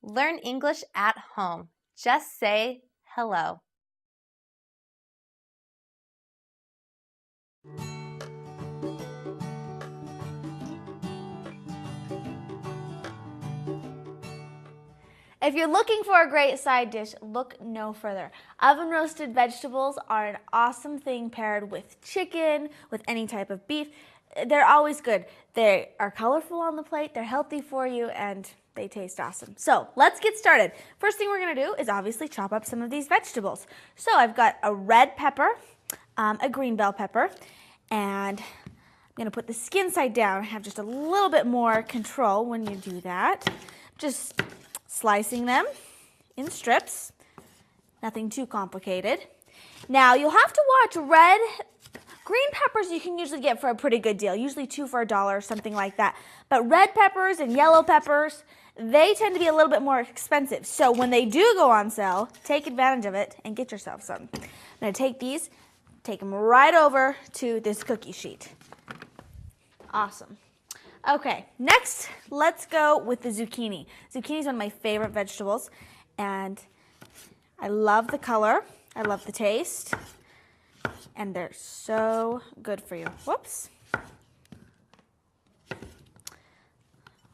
Learn English at home. Just say hello. If you're looking for a great side dish, look no further. Oven roasted vegetables are an awesome thing paired with chicken, with any type of beef. They're always good. They are colorful on the plate, they're healthy for you, and they taste awesome. So let's get started. First thing we're gonna do is obviously chop up some of these vegetables. So I've got a red pepper, a green bell pepper, and I'm gonna put the skin side down. Have just a little bit more control when you do that. Just slicing them in strips, nothing too complicated. Now you'll have to watch green peppers you can usually get for a pretty good deal, usually 2 for $1 or something like that. But red peppers and yellow peppers, they tend to be a little bit more expensive. So when they do go on sale, take advantage of it and get yourself some. I'm gonna take these, take them right over to this cookie sheet. Awesome. Okay, next, let's go with the zucchini. Zucchini is one of my favorite vegetables, and I love the color, I love the taste, and they're so good for you. Whoops.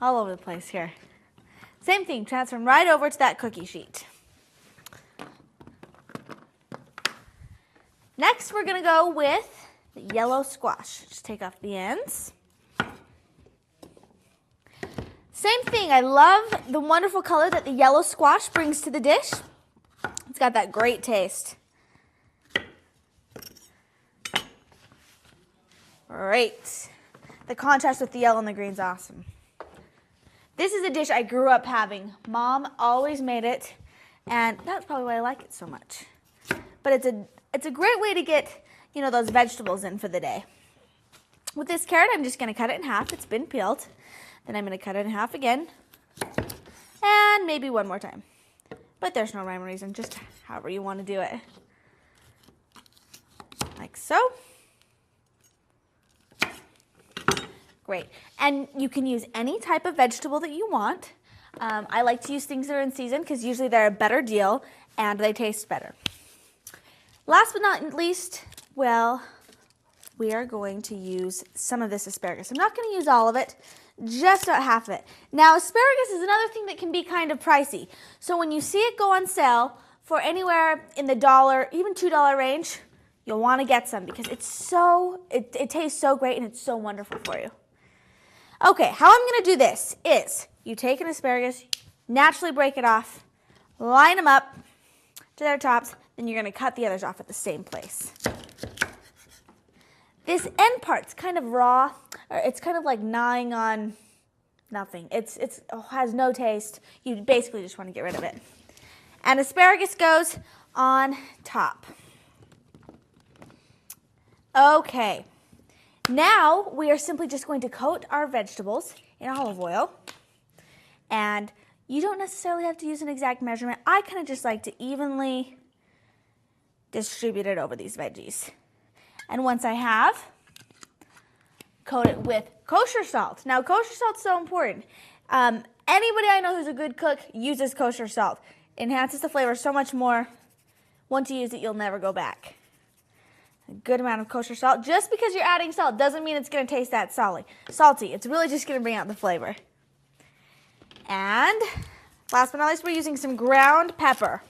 All over the place here. Same thing, transfer them right over to that cookie sheet. Next, we're gonna go with the yellow squash. Just take off the ends. Same thing, I love the wonderful color that the yellow squash brings to the dish. It's got that great taste. Great. The contrast with the yellow and the green is awesome. This is a dish I grew up having. Mom always made it, and that's probably why I like it so much. But it's a great way to get, those vegetables in for the day. With this carrot, I'm just gonna cut it in half. It's been peeled. Then I'm going to cut it in half again, and maybe one more time. But there's no rhyme or reason, just however you want to do it. Like so. Great. And you can use any type of vegetable that you want. I like to use things that are in season because usually they're a better deal and they taste better. Last but not least, we are going to use some of this asparagus. I'm not going to use all of it. Just about half of it. Now, asparagus is another thing that can be kind of pricey. So when you see it go on sale for anywhere in the $1, even $2 range, you'll want to get some because it tastes so great and it's so wonderful for you. Okay, how I'm going to do this is you take an asparagus, naturally break it off, line them up to their tops, then you're going to cut the others off at the same place. This end part's kind of raw, or it's kind of like gnawing on nothing. It has no taste. You basically just want to get rid of it. And asparagus goes on top. Okay, now we are simply just going to coat our vegetables in olive oil. And you don't necessarily have to use an exact measurement. I kind of just like to evenly distribute it over these veggies. And once I have, coat it with kosher salt. Now, kosher salt's so important. Anybody I know who's a good cook uses kosher salt. It enhances the flavor so much more. Once you use it, you'll never go back. A good amount of kosher salt. Just because you're adding salt doesn't mean it's going to taste that salty. It's really just going to bring out the flavor. And last but not least, we're using some ground pepper.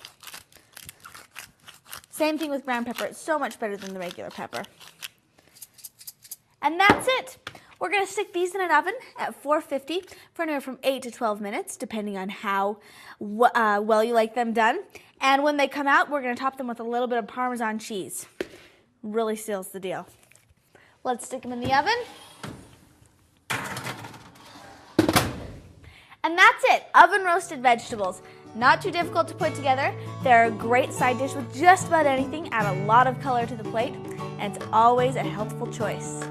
Same thing with ground pepper. It's so much better than the regular pepper. And that's it. We're going to stick these in an oven at 450 for anywhere from 8 to 12 minutes, depending on how well you like them done. And when they come out, we're going to top them with a little bit of Parmesan cheese. Really seals the deal. Let's stick them in the oven. And that's it. Oven roasted vegetables. Not too difficult to put together. They're a great side dish with just about anything. Add a lot of color to the plate, and it's always a healthful choice.